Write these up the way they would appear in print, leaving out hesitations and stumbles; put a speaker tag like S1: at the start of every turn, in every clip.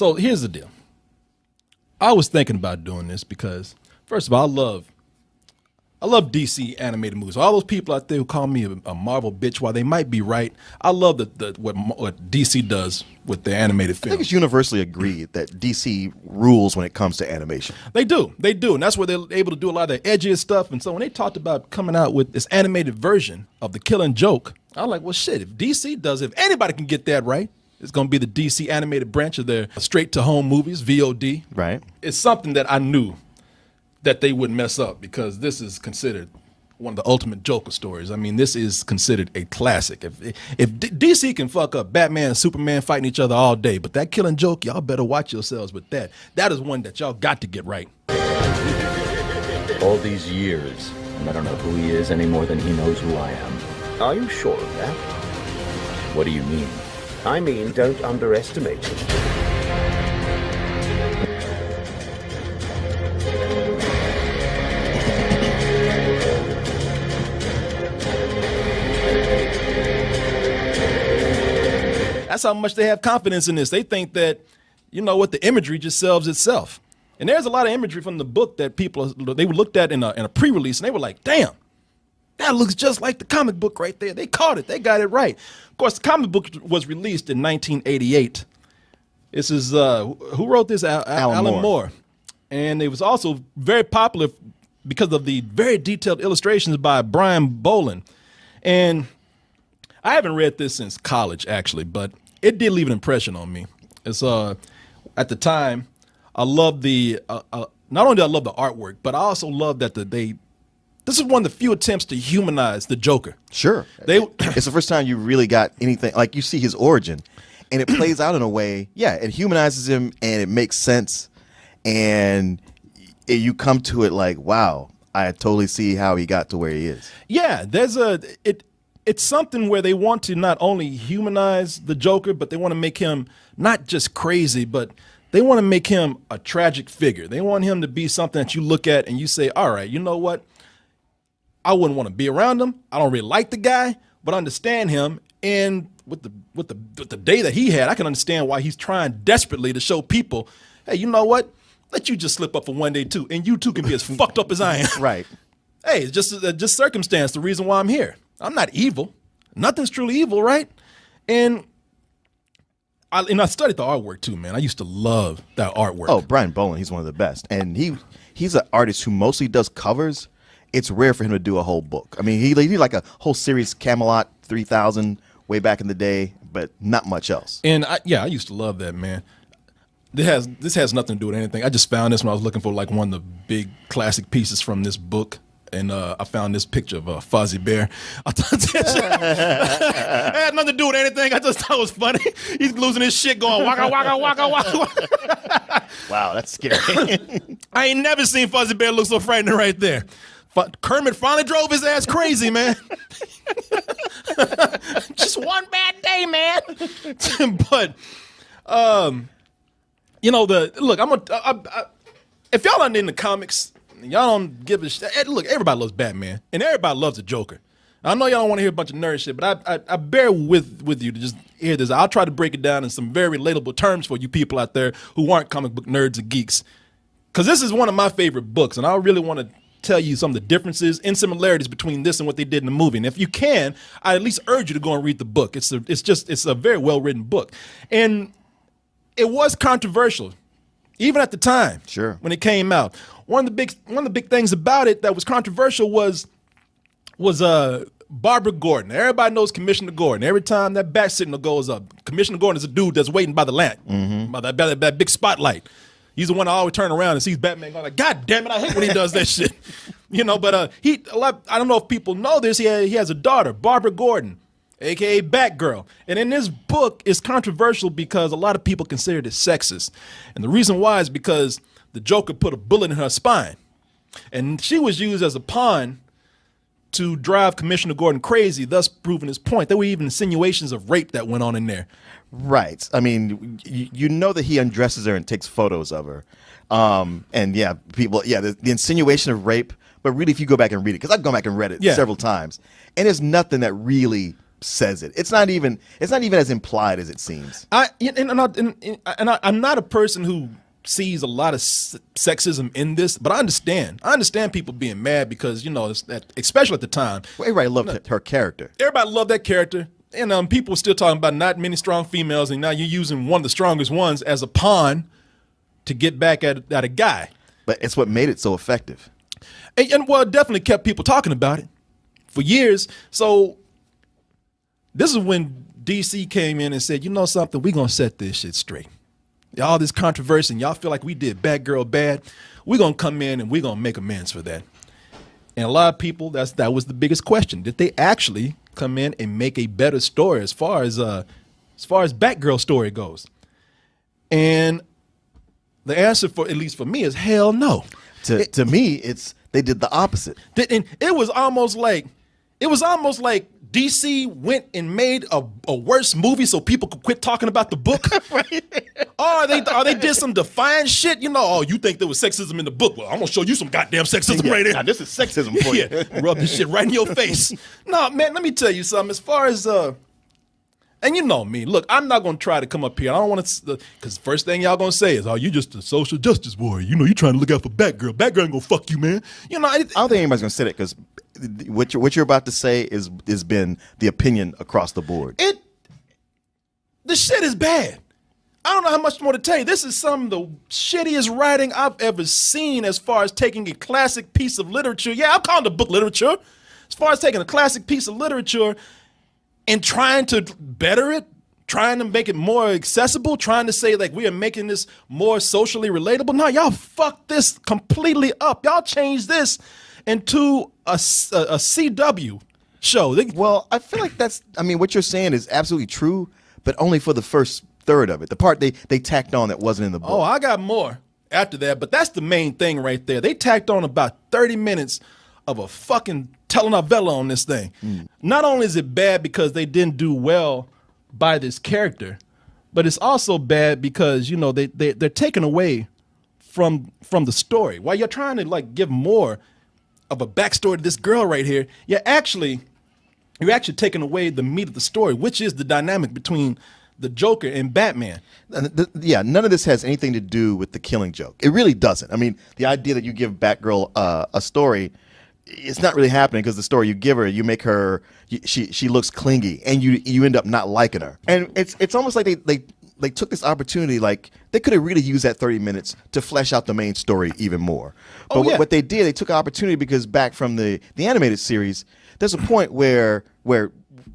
S1: So here's the deal. I was thinking about doing this because, first of all, I love DC animated movies. All those people out there who call me a Marvel bitch, while they might be right, I love what DC does with their animated films.
S2: I think it's universally agreed that DC rules when it comes to animation.
S1: They do, and that's where they're able to do a lot of their edgiest stuff. And so when they talked about coming out with this animated version of The Killing Joke, I was like, well, shit, if DC does it, if anybody can get that right, it's going to be the DC animated branch of their straight-to-home movies, VOD.
S2: Right.
S1: It's something that I knew that they wouldn't mess up, because this is considered one of the ultimate Joker stories. I mean, this is considered a classic. If DC can fuck up Batman and Superman fighting each other all day, but that Killing Joke, y'all better watch yourselves with that. That is one that y'all got to get right.
S3: All these years, and I don't know who he is any more than he knows who I am.
S4: Are you sure of that?
S3: What do you mean?
S4: I mean, don't underestimate him.
S1: That's how much they have confidence in this. They think that, you know what, the imagery just sells itself. And there's a lot of imagery from the book that they looked at in a pre-release, and they were like, damn, that looks just like the comic book right there. They caught it. They got it right. Of course, the comic book was released in 1988. This is, who wrote this? Alan Moore. And it was also very popular because of the very detailed illustrations by Brian Boland. And I haven't read this since college, actually, but it did leave an impression on me. It's at the time, I loved not only did I love the artwork, but I also loved that this is one of the few attempts to humanize the Joker.
S2: Sure. It's the first time you really got anything, like you see his origin, and it plays out in a way, it humanizes him, and it makes sense, and you come to it like, wow, I totally see how he got to where he is.
S1: Yeah, it's something where they want to not only humanize the Joker, but they want to make him not just crazy, but they want to make him a tragic figure. They want him to be something that you look at and you say, all right, you know what? I wouldn't want to be around him. I don't really like the guy, but I understand him. And with the day that he had, I can understand why he's trying desperately to show people, hey, you know what? Let you just slip up for one day too, and you too can be as fucked up as I am.
S2: Right.
S1: Hey, it's just circumstance, the reason why I'm here. I'm not evil. Nothing's truly evil, right? And I studied the artwork too, man. I used to love that artwork.
S2: Oh, Brian Boland, he's one of the best. And he's an artist who mostly does covers. It's rare for him to do a whole book. I mean, he did like a whole series, Camelot 3000, way back in the day, but not much else.
S1: And I used to love that, man. This has nothing to do with anything. I just found this when I was looking for like one of the big classic pieces from this book. And I found this picture of Fozzie Bear. I thought it had nothing to do with anything. I just thought it was funny. He's losing his shit going waka, waka, waka, waka.
S2: Wow, that's scary.
S1: I ain't never seen Fozzie Bear look so frightening right there. Kermit finally drove his ass crazy, man. Just one bad day, man. But, you know, if y'all aren't in the comics, y'all don't give a shit. Look, everybody loves Batman, and everybody loves the Joker. I know y'all don't want to hear a bunch of nerd shit, but I bear with you to just hear this. I'll try to break it down in some very relatable terms for you people out there who aren't comic book nerds and geeks. Because this is one of my favorite books, and I really want to tell you some of the differences and similarities between this and what they did in the movie. And if you can, I at least urge you to go and read the book. It's a very well-written book. And it was controversial, even at the time.
S2: Sure.
S1: When it came out. One of the big things about it that was controversial was Barbara Gordon. Everybody knows Commissioner Gordon. Every time that bat signal goes up, Commissioner Gordon is a dude that's waiting by the lamp, by that big spotlight. He's the one that always turn around and sees Batman going like, God damn it, I hate when he does that shit. You know, but I don't know if people know this. He has a daughter, Barbara Gordon, a.k.a. Batgirl. And in this book, it's controversial because a lot of people consider it sexist. And the reason why is because the Joker put a bullet in her spine. And she was used as a pawn to drive Commissioner Gordon crazy, thus proving his point. There were even insinuations of rape that went on in there.
S2: Right. I mean, you know that he undresses her and takes photos of her. And yeah, the insinuation of rape. But really, if you go back and read it, because I've gone back and read it several times, and there's nothing that really says it. It's not even as implied as it seems.
S1: I'm not a person who sees a lot of sexism in this, but I understand. I understand people being mad because, especially at the time.
S2: Well, everybody loved her character.
S1: Everybody loved that character. And people were still talking about not many strong females, and now you're using one of the strongest ones as a pawn to get back at a guy.
S2: But it's what made it so effective.
S1: And well, it definitely kept people talking about it for years. So this is when DC came in and said, you know something, we're going to set this shit straight. All this controversy, and y'all feel like we did Batgirl bad. We're going to come in and we're going to make amends for that. And a lot of people, that was the biggest question. Did they actually come in and make a better story as far as Batgirl story goes? And the answer, for at least for me, is hell no.
S2: To me, they did the opposite.
S1: And it was almost like DC went and made a worse movie so people could quit talking about the book. Right. Or they did some defiant shit. You think there was sexism in the book? Well, I'm gonna show you some goddamn sexism right here.
S2: Now, this is sexism for you.
S1: Rub this shit right in your face. No, man, let me tell you something. As far as and you know me. Look, I'm not gonna try to come up here. I don't want to, because first thing y'all gonna say is, "Oh, you just a social justice warrior. You trying to look out for Batgirl. Batgirl ain't gonna fuck you, man."
S2: I don't think anybody's gonna say that, because what you're about to say has been the opinion across the board.
S1: The shit is bad. I don't know how much more to tell you. This is some of the shittiest writing I've ever seen as far as taking a classic piece of literature. Yeah, I'm calling the book literature. As far as taking a classic piece of literature and trying to better it, trying to make it more accessible, trying to say like we are making this more socially relatable. No, y'all fucked this completely up. Y'all changed this into a CW show.
S2: Well, I feel like what you're saying is absolutely true, but only for the first third of it. The part they tacked on that wasn't in the book.
S1: Oh, I got more after that, but that's the main thing right there. They tacked on about 30 minutes of a fucking telenovela on this thing. Not only is it bad because they didn't do well by this character, but it's also bad because they're taking away from the story. While you're trying to like give more of a backstory to this girl right here, you're actually taking away the meat of the story, which is the dynamic between the Joker and Batman.
S2: None of this has anything to do with the Killing Joke. It really doesn't. I mean, the idea that you give Batgirl a story, it's not really happening, because the story you give her, you make her, she looks clingy, and you end up not liking her. And it's almost like they took this opportunity, like they could have really used that 30 minutes to flesh out the main story even more. But what they did, they took an opportunity, because back from the animated series, there's a point where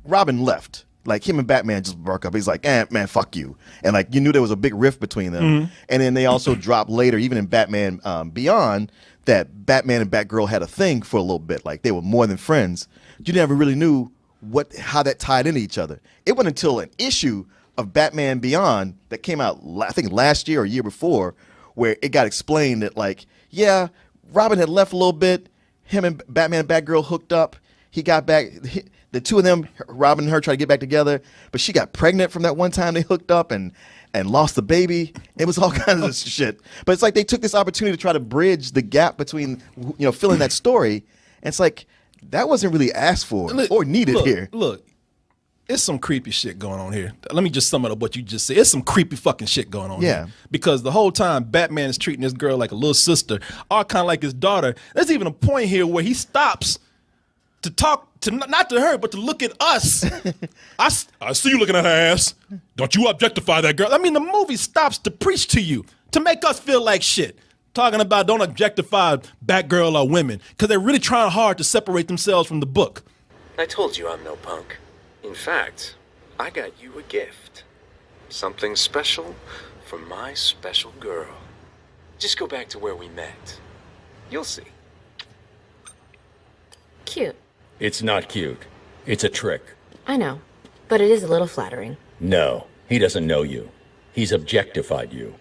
S2: Robin left. Like, him and Batman just broke up. He's like, man, fuck you. And like, you knew there was a big rift between them. Mm-hmm. And then they also dropped later, even in Batman Beyond, that Batman and Batgirl had a thing for a little bit. Like, they were more than friends. You never really knew how that tied into each other. It wasn't until an issue of Batman Beyond that came out, I think last year or year before, where it got explained that, like, yeah, Robin had left a little bit. Him and Batman and Batgirl hooked up. He got back. The two of them, Robin and her, tried to get back together, but she got pregnant from that one time they hooked up and lost the baby. It was all kinds of shit. But it's like they took this opportunity to try to bridge the gap between, filling that story. And it's like, that wasn't really asked for or needed here.
S1: Look, it's some creepy shit going on here. Let me just sum it up what you just said. It's some creepy fucking shit going on here. Because the whole time Batman is treating this girl like a little sister, or kind of like his daughter. There's even a point here where he stops to talk to, not to her, but to look at us. I see you looking at her ass. Don't you objectify that girl. I mean, the movie stops to preach to you, to make us feel like shit. Talking about don't objectify Batgirl or women, because they're really trying hard to separate themselves from the book.
S5: I told you I'm no punk. In fact, I got you a gift. Something special for my special girl. Just go back to where we met. You'll see.
S6: Cute.
S3: It's not cute. It's a trick.
S6: I know, but it is a little flattering.
S3: No, he doesn't know you. He's objectified you.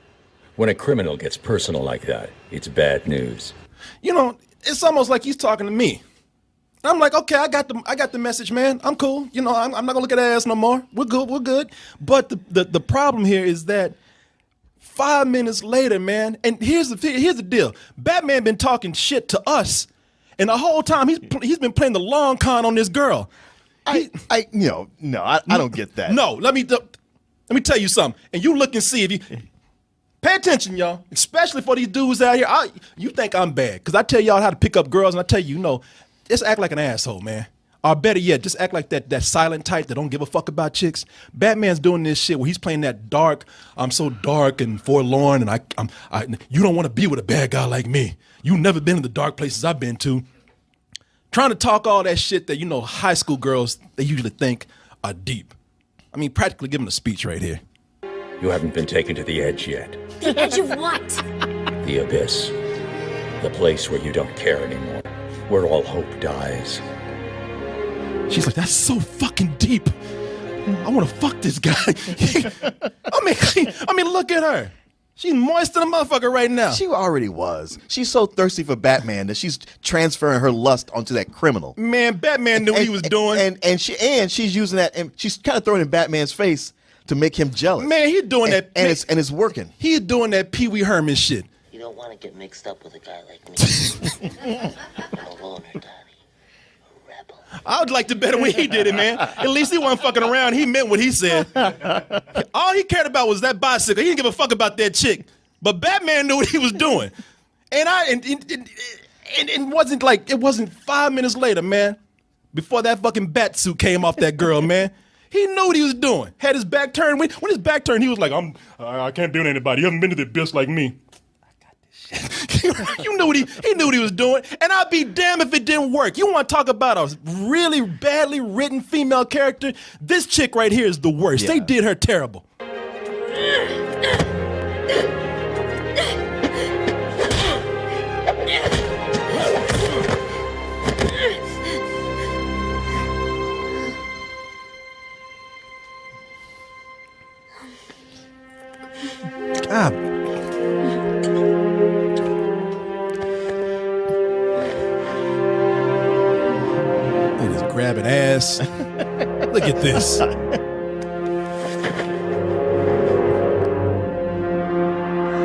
S3: When a criminal gets personal like that, it's bad news.
S1: It's almost like he's talking to me. I'm like, okay, I got the message, man. I'm cool. I'm not gonna look at her ass no more. We're good. But the problem here is that 5 minutes later, man, and here's the deal. Batman been talking shit to us. And the whole time he's been playing the long con on this girl.
S2: I don't get that.
S1: No, let me tell you something. And you look and see if you pay attention, y'all. Especially for these dudes out here. You think I'm bad because I tell y'all how to pick up girls, and I tell you, just act like an asshole, man. Or better yet, just act like that silent type that don't give a fuck about chicks. Batman's doing this shit where he's playing that dark. I'm so dark and forlorn, and you don't want to be with a bad guy like me. You've never been in the dark places I've been to. Trying to talk all that shit that high school girls they usually think are deep. I mean, practically giving a speech right here.
S3: You haven't been taken to the edge yet.
S6: The edge of what?
S3: The abyss. The place where you don't care anymore. Where all hope dies.
S1: She's like, that's so fucking deep. I want to fuck this guy. I mean, look at her. She's moist in a motherfucker right now.
S2: She already was. She's so thirsty for Batman that she's transferring her lust onto that criminal.
S1: Man, Batman knew what he was doing.
S2: And she's using that, and she's kind of throwing it in Batman's face to make him jealous.
S1: Man, he's doing that.
S2: And it's working.
S1: He's doing that Pee Wee Herman shit.
S7: You don't want to get mixed up with a guy like me. I'm a loner, Donnie. A rebel.
S1: I would like to bet when he did it, man. At least he wasn't fucking around. He meant what he said. All he cared about was that bicycle. He didn't give a fuck about that chick. But Batman knew what he was doing. And it wasn't 5 minutes later, man, before that fucking bat suit came off that girl, man. He knew what he was doing. Had his back turned. When his back turned, he was like, I can't be with anybody. You haven't been to the abyss like me. You knew he knew what he was doing, and I'd be damned if it didn't work. You want to talk about a really badly written female character? This chick right here is the worst.
S2: Yeah.
S1: They did her terrible. God. They just grabbing ass. Look at this.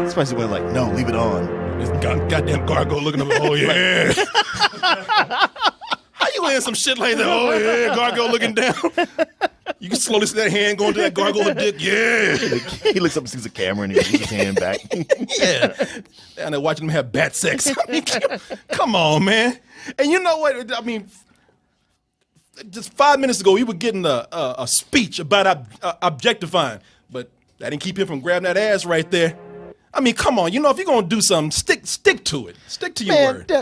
S2: Especially when like, no, leave it on.
S1: This goddamn gargoyle looking up. Oh yeah. How you laying some shit like that? Oh yeah, gargoyle looking down. You can slowly see that hand going to that gargoyle dick. Yeah.
S2: He looks up and sees a camera and he moves his hand back.
S1: Yeah. And they're watching them have bat sex. I mean, come on, man. And you know what? I mean, just 5 minutes ago, he was getting a speech about objectifying, but that didn't keep him from grabbing that ass right there. I mean, come on. If you're going to do something, stick to it. Stick to your word.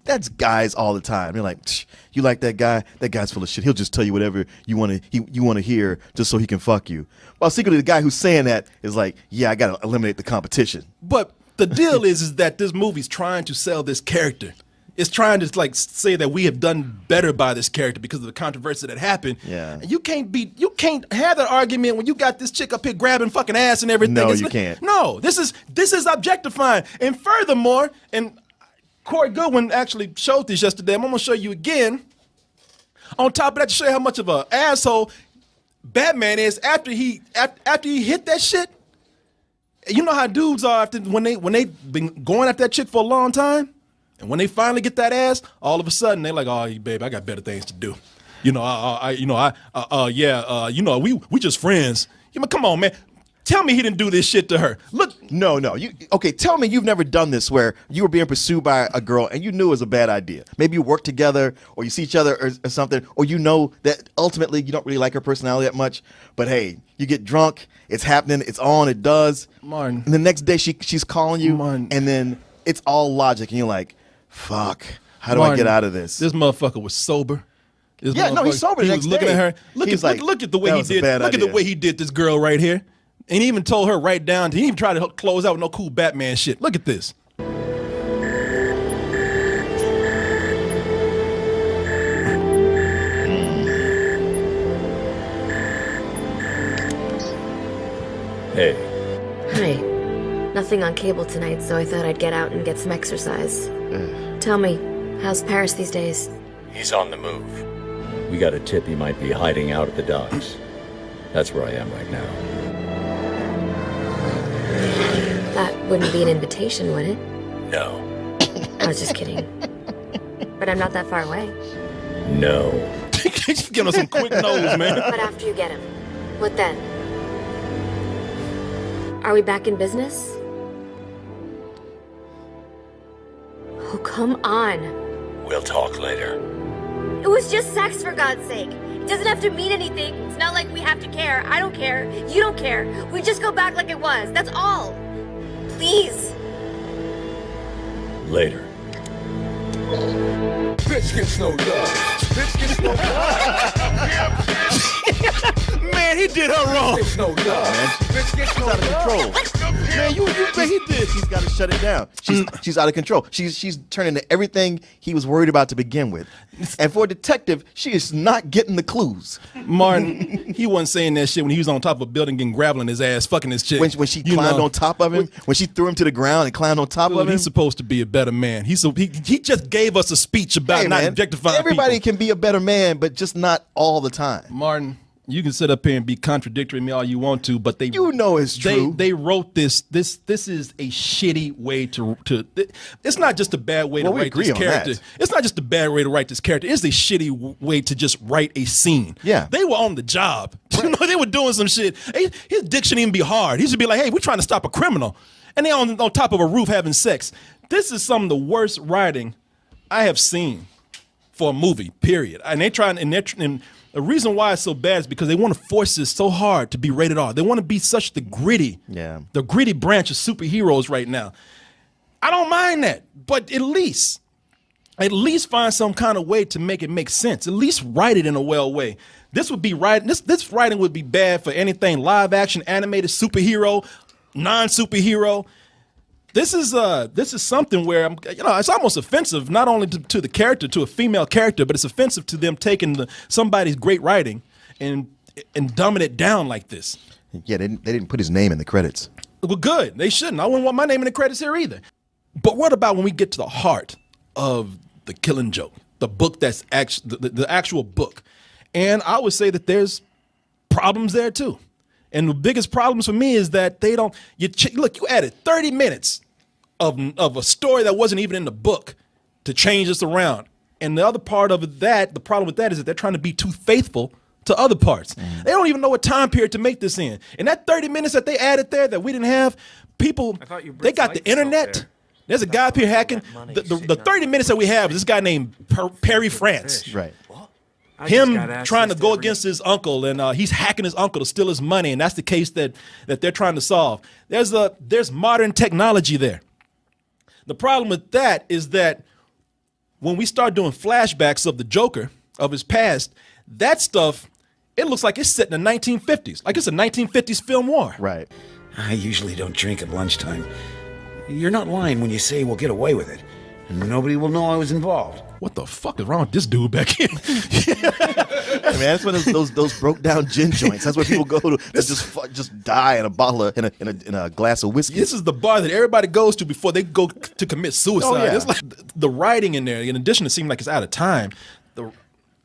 S2: That's guys all the time. They're like, you like that guy? That guy's full of shit. He'll just tell you whatever you want to hear just so he can fuck you. While secretly the guy who's saying that is like, yeah, I got to eliminate the competition.
S1: But the deal is that this movie's trying to sell this character. It's trying to like say that we have done better by this character because of the controversy that happened.
S2: Yeah.
S1: And you can't have that argument when you got this chick up here grabbing fucking ass and everything.
S2: No, you can't.
S1: No, this is objectifying. And furthermore, and Corey Goodwin actually showed this yesterday. I'm gonna show you again. On top of that, to show you how much of an asshole Batman is after he hit that shit. You know how dudes are when they've been going after that chick for a long time. And when they finally get that ass, all of a sudden they're like, "Oh, babe, I got better things to do." We just friends. Come on, man. Tell me he didn't do this shit to her. Look,
S2: no. Tell me you've never done this where you were being pursued by a girl and you knew it was a bad idea. Maybe you work together or you see each other or something, or you know that ultimately you don't really like her personality that much. But hey, you get drunk, it's happening, it's on, it does.
S1: Martin.
S2: And the next day she's calling you,
S1: Martin.
S2: and then it's all logic, and you're like, fuck, how do I get out of this?
S1: This motherfucker was sober.
S2: He's sober.
S1: He was looking at her. Look at the way he did. Look at the way he did this girl right here. And he even told her right down. He even tried to close out with no cool Batman shit. Look at this.
S3: Hey,
S6: Hi. Nothing on cable tonight, so I thought I'd get out and get some exercise. Tell me, how's Paris these days?
S3: he's on the move. We got a tip he might be hiding out at the docks. That's where I am right now.
S6: That wouldn't be an invitation, would it?
S3: No.
S6: I was just kidding. But I'm not that far away.
S3: No.
S1: Giving us some quick nose, man.
S6: But after you get him, what then? Are we back in business? Oh, come on.
S3: We'll talk later.
S6: It was just sex, for God's sake. It doesn't have to mean anything. It's not like we have to care. I don't care. You don't care. We just go back like it was. That's all. Please.
S3: Later.
S8: Bitch gets no love. Bitch gets no love.
S1: Man, he did her wrong.
S8: Bitch no love. Bitch gets no
S2: She's out of control.
S1: Man, you man, he did.
S2: He's got to shut it down. She's out of control. She's turning to everything he was worried about to begin with. And for a detective, she is not getting the clues.
S1: Martin, he wasn't saying that shit when he was on top of a building getting gravel in his ass, fucking his chick.
S2: When she climbed on top of him, when she threw him to the ground and climbed on top
S1: Dude,
S2: of him.
S1: he's supposed to be a better man. He just gave us a speech about
S2: Hey,
S1: not
S2: man,
S1: objectifying
S2: everybody
S1: people.
S2: can be a better man, but just not all the time.
S1: Martin, you can sit up here and be contradictory to me all you want to, but
S2: You know it's true.
S1: They wrote this. This is a shitty way to. It's not just a bad way
S2: Well,
S1: to
S2: we
S1: write
S2: agree
S1: this
S2: on
S1: character.
S2: that.
S1: It's not just a bad way to write this character. It's a shitty way to just write a scene.
S2: Yeah.
S1: They were on the job. You know, they were doing some shit. His dick shouldn't even be hard. He should be like, hey, we're trying to stop a criminal, and they on top of a roof having sex. This is some of the worst writing I have seen for a movie, period. And and the reason why it's so bad is because they want to force this so hard to be rated R. They want to be such the gritty branch of superheroes right now. I don't mind that, but at least find some kind of way to make it make sense. At least write it in a well way. This would be right. This writing would be bad for anything live action, animated, superhero, non-superhero. This is something where it's almost offensive, not only to the character, to a female character, but it's offensive to them taking somebody's great writing and dumbing it down like this.
S2: Yeah, they didn't put his name in the credits.
S1: Well, good. They shouldn't. I wouldn't want my name in the credits here either. But what about when we get to the heart of The Killing Joke, the book that's the actual book? And I would say that there's problems there too. And the biggest problems for me is that they don't. You added 30 minutes of a story that wasn't even in the book to change this around. And the other part of the problem with that is that they're trying to be too faithful to other parts. They don't even know what time period to make this in. And that 30 minutes that they added there that we didn't have, people, they got the internet. There's a guy up here hacking. The 30 minutes that we have is this guy named Perry France.
S2: Right.
S1: Him trying to go against his uncle, and he's hacking his uncle to steal his money, and that's the case that they're trying to solve. There's modern technology there. The problem with that is that when we start doing flashbacks of the Joker, of his past, that stuff, it looks like it's set in the 1950s, like it's a 1950s film noir.
S2: Right.
S9: I usually don't drink at lunchtime. You're not lying when you say we'll get away with it, and nobody will know I was involved.
S1: What the fuck is wrong with this dude back here?
S2: I mean, that's one of those broke down gin joints. That's where people go to just die in a bottle of, in a glass of whiskey.
S1: This is the bar that everybody goes to before they go to commit suicide.
S2: Oh, yeah.
S1: It's like the writing in there, in addition to seeming like it's out of time,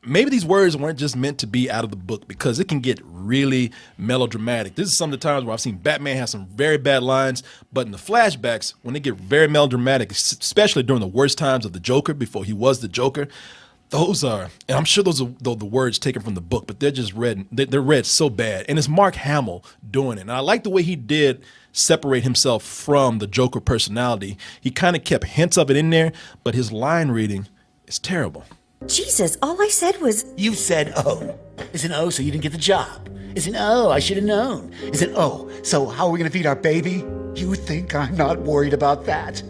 S1: maybe these words weren't just meant to be out of the book, because it can get really melodramatic. This is some of the times where I've seen Batman have some very bad lines, but in the flashbacks, when they get very melodramatic, especially during the worst times of the Joker, before he was the Joker, those are, and I'm sure those are the words taken from the book, but they're just read, they're read so bad. And it's Mark Hamill doing it. And I like the way he did separate himself from the Joker personality. He kind of kept hints of it in there, but his line reading is terrible.
S10: Jesus, all I said was...
S9: You said O. Is an O so you didn't get the job. Is an O, I should have known. Is an O, so how are we going to feed our baby? You think I'm not worried about that?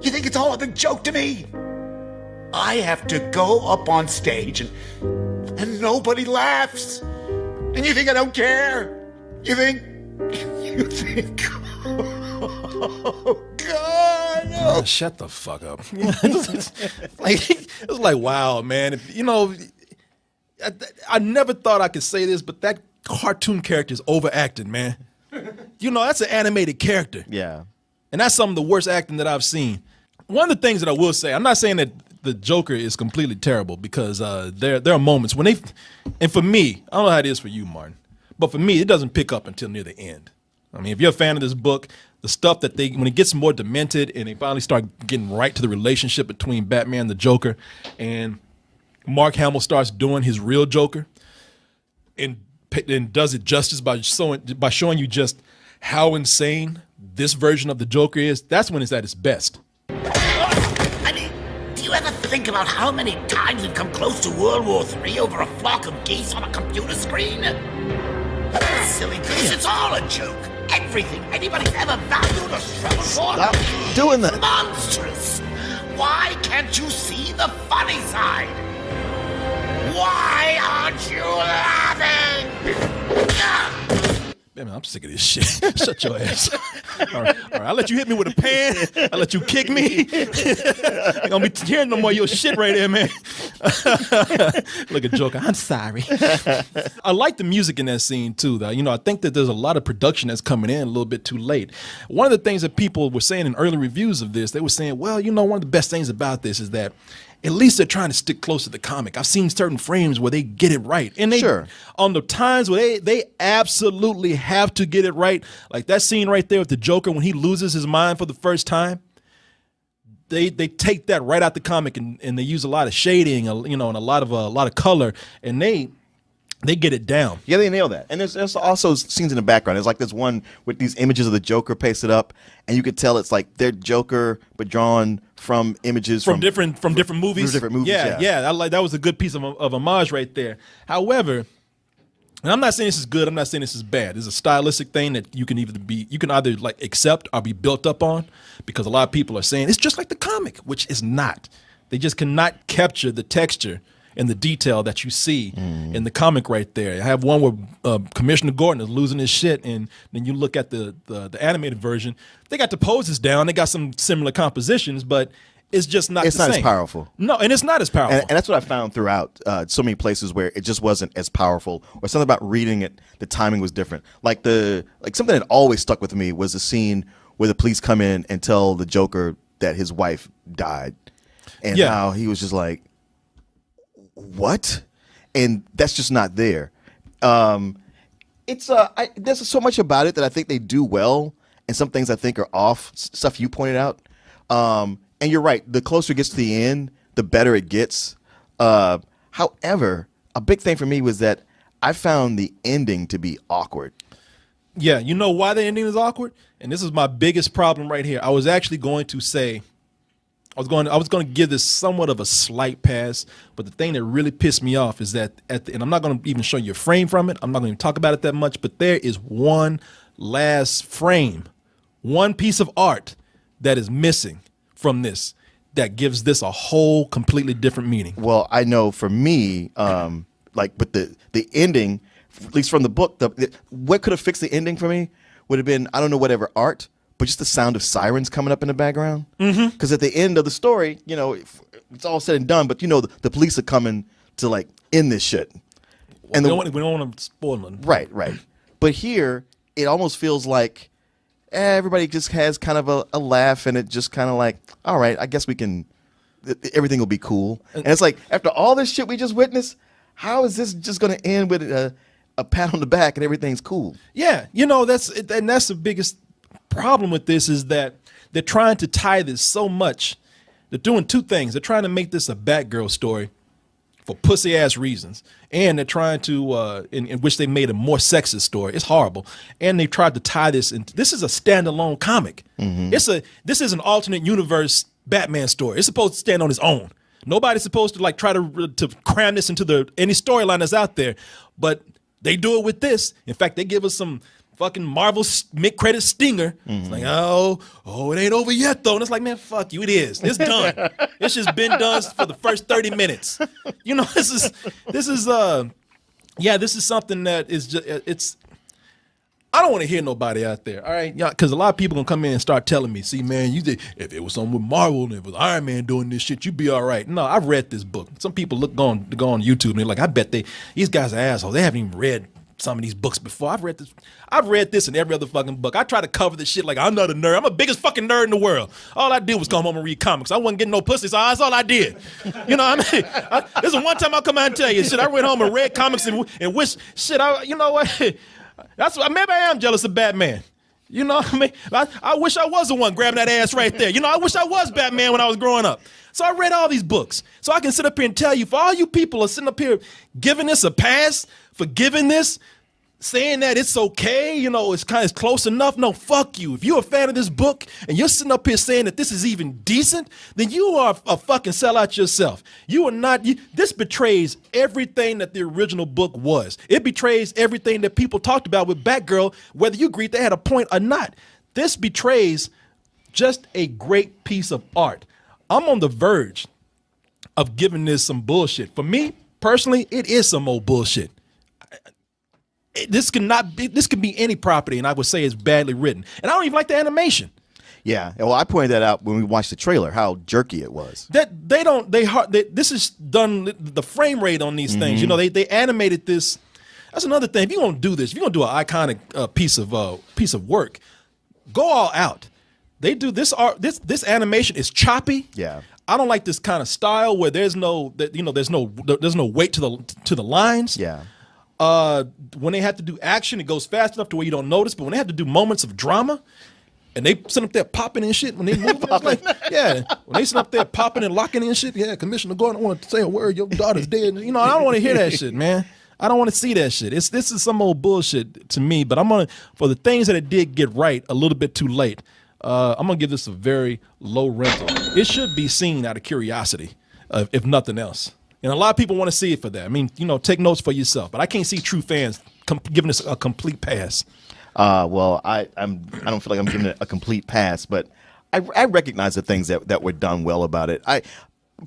S9: You think it's all a big joke to me? I have to go up on stage and nobody laughs. And you think I don't care? You think... Oh, God.
S1: Oh, shut the fuck up. It's like, wow, man. I never thought I could say this, but that cartoon character is overacted, man. That's an animated character.
S2: Yeah.
S1: And that's some of the worst acting that I've seen. One of the things that I will say, I'm not saying that the Joker is completely terrible, because there are moments when and for me, I don't know how it is for you, Martin, but for me, it doesn't pick up until near the end. I mean, if you're a fan of this book, the stuff that when it gets more demented and they finally start getting right to the relationship between Batman and the Joker, and Mark Hamill starts doing his real Joker and does it justice by showing you just how insane this version of the Joker is, that's when it's at its best.
S9: I mean, do you ever think about how many times we've come close to World War III over a flock of geese on a computer screen? Silly goose, it's all a joke. Everything anybody's ever valued or struggled for.
S2: Stop doing that.
S9: Monstrous. Why can't you see the funny side? Why aren't you laughing?
S1: Man, I'm sick of this shit. Shut your ass. All right. I'll let you hit me with a pan. I'll let you kick me. Ain't gonna be hearing no more of your shit right there, man. Look at Joker. I'm sorry. I like the music in that scene too, though. I think that there's a lot of production that's coming in a little bit too late. One of the things that people were saying in early reviews of this, they were saying, well, one of the best things about this is that at least they're trying to stick close to the comic. I've seen certain frames where they get it right. And they, on the times where they absolutely have to get it right, like that scene right there with the Joker when he loses his mind for the first time, they take that right out the comic and they use a lot of shading, and a lot of color, and they get it down.
S2: Yeah, they nail that. And there's also scenes in the background. There's like this one with these images of the Joker pasted up, and you could tell it's like their Joker, but drawn from images from different movies. Different movies.
S1: Yeah. I like that was a good piece of homage right there. However, and I'm not saying this is good. I'm not saying this is bad. It's a stylistic thing that you can either like accept or be built up on, because a lot of people are saying it's just like the comic, which is not. They just cannot capture the texture and the detail that you see in the comic right there. I have one where Commissioner Gordon is losing his shit, and then you look at the animated version. They got the poses down. They got some similar compositions, but it's just not.
S2: It's
S1: the
S2: not
S1: same.
S2: as powerful.
S1: No, and it's not as powerful.
S2: And that's what I found throughout so many places where it just wasn't as powerful, or something about reading it. The timing was different. Like something that always stuck with me was the scene where the police come in and tell the Joker that his wife died, and how he was just like, what? And that's just not there. There's so much about it that I think they do well, and some things I think are off. Stuff you pointed out, and you're right. The closer it gets to the end, the better it gets. However, a big thing for me was that I found the ending to be awkward.
S1: Yeah, you know why the ending is awkward? And this is my biggest problem right here. I was actually going to say, I was going to give this somewhat of a slight pass, but the thing that really pissed me off is that and I'm not going to even show you a frame from it. I'm not going to talk about it that much, but there is one last frame, one piece of art that is missing from this that gives this a whole completely different meaning.
S2: Well, I know for me, but the ending, at least from the book, what could have fixed the ending for me would have been, I don't know, whatever art, but just the sound of sirens coming up in the background. Because at the end of the story, it's all said and done, but the police are coming to like end this shit.
S1: Well, and we don't want to spoil them.
S2: Right. But here, it almost feels like everybody just has kind of a laugh, and it just kind of like, all right, I guess everything will be cool. And it's like, after all this shit we just witnessed, how is this just going to end with a pat on the back and everything's cool?
S1: Yeah, that's the biggest problem with this, is that they're trying to tie this so much. They're doing two things. They're trying to make this a Batgirl story for pussy ass reasons, and they're trying to in which they made a more sexist story. It's horrible, and they tried to tie this into. This is a standalone comic. This is an alternate universe Batman story. It's supposed to stand on its own. Nobody's supposed to like try to cram this into any storyline that's out there, but they do it with this. In fact, they give us some fucking Marvel mid-credit stinger. It's like, oh, it ain't over yet, though. And it's like, man, fuck you, it is. It's done. It's just been done for the first 30 minutes. This is something that is just, I don't want to hear nobody out there, all right? Because a lot of people going to come in and start telling me, see, man, if it was something with Marvel and it was Iron Man doing this shit, you'd be all right. No, I've read this book. Some people go on YouTube and they're like, I bet these guys are assholes. They haven't even read some of these books before. I've read this in every other fucking book. I try to cover this shit like I'm not a nerd. I'm the biggest fucking nerd in the world. All I did was come home and read comics. I wasn't getting no pussy, so that's all I did. You know what I mean? This is one time I'll come out and tell you, shit, I went home and read comics and wish, shit, you know what? Maybe I am jealous of Batman. You know what I mean? I wish I was the one grabbing that ass right there. You know, I wish I was Batman when I was growing up. So I read all these books. So I can sit up here and tell you, for all you people are sitting up here giving this a pass, forgiving this, saying that it's okay, you know, it's kind of close enough. No, fuck you. If you're a fan of this book and you're sitting up here saying that this is even decent, then you are a fucking sellout yourself. You are not. This betrays everything that the original book was. It betrays everything that people talked about with Batgirl, whether you agreed they had a point or not. This betrays just a great piece of art. I'm on the verge of giving this some bullshit. For me, personally, it is some old bullshit. This could be any property, and I would say it's badly written. And I don't even like the animation.
S2: Yeah, well, I pointed that out when we watched the trailer, how jerky it was.
S1: This is done, the frame rate on these things. You know, they animated this. That's another thing. If you're gonna do this, if you're gonna do an iconic piece of work, go all out. They do this art. This animation is choppy.
S2: Yeah.
S1: I don't like this kind of style where there's no weight to the lines.
S2: Yeah.
S1: When they have to do action, it goes fast enough to where you don't notice. But when they have to do moments of drama, and they sit up there popping and shit when they move, when they sit up there popping and locking and shit, yeah, Commissioner Gordon, I want to say a word. Your daughter's dead. You know, I don't want to hear that shit, man. I don't want to see that shit. This is some old bullshit to me. But for the things that it did get right a little bit too late. I'm gonna give this a very low rental. It should be seen out of curiosity, if nothing else. And a lot of people want to see it for that. I mean, you know, take notes for yourself. But I can't see true fans giving this a complete pass.
S2: Well, I don't feel like I'm giving it a complete pass, but I recognize the things that were done well about it. I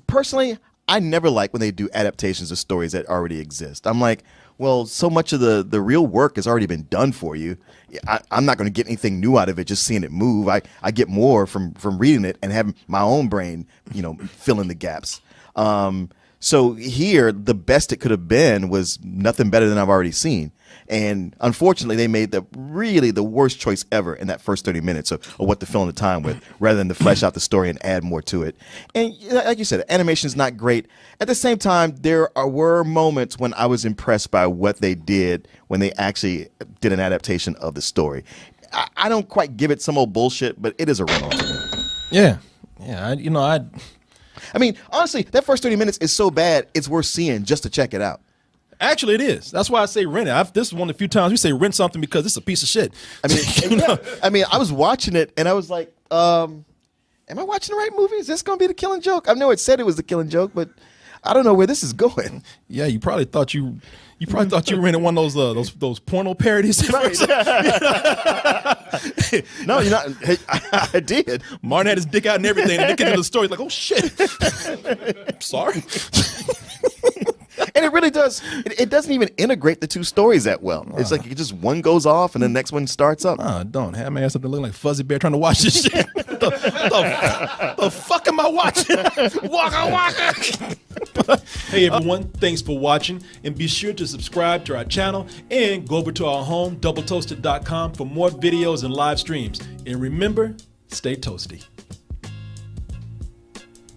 S2: personally never like when they do adaptations of stories that already exist. I'm like, well, so much of the real work has already been done for you. I'm not going to get anything new out of it just seeing it move. I get more from reading it and having my own brain, you know, fill in the gaps. So here, the best it could have been was nothing better than I've already seen. And unfortunately, they made the worst choice ever in that first 30 minutes of what to fill in the time with, rather than to flesh out the story and add more to it. And like you said, animation is not great. At the same time, there were moments when I was impressed by what they did when they actually did an adaptation of the story. I don't quite give it some old bullshit, but it is a rental to me.
S1: Yeah.
S2: I mean, honestly, that first 30 minutes is so bad, it's worth seeing just to check it out.
S1: Actually, it is. That's why I say rent it. This is one of the few times we say rent something because it's a piece of shit.
S2: I mean, I was watching it and I was like, am I watching the right movie? Is this going to be The Killing Joke? I know it said it was The Killing Joke, but I don't know where this is going.
S1: Yeah, you probably thought you rented one of those porno parodies.
S2: Right. No, you're not. I did.
S1: Martin had his dick out and everything, and they get into the story like, oh shit. Sorry.
S2: And it really does. It doesn't even integrate the two stories that well. It's like one goes off and the next one starts up.
S1: Don't have my ass up there looking like Fuzzy Bear trying to watch this shit. the fuck am I watching? Waka waka. Hey everyone, thanks for watching, and be sure to subscribe to our channel and go over to our home doubletoasted.com for more videos and live streams. And remember, stay toasty.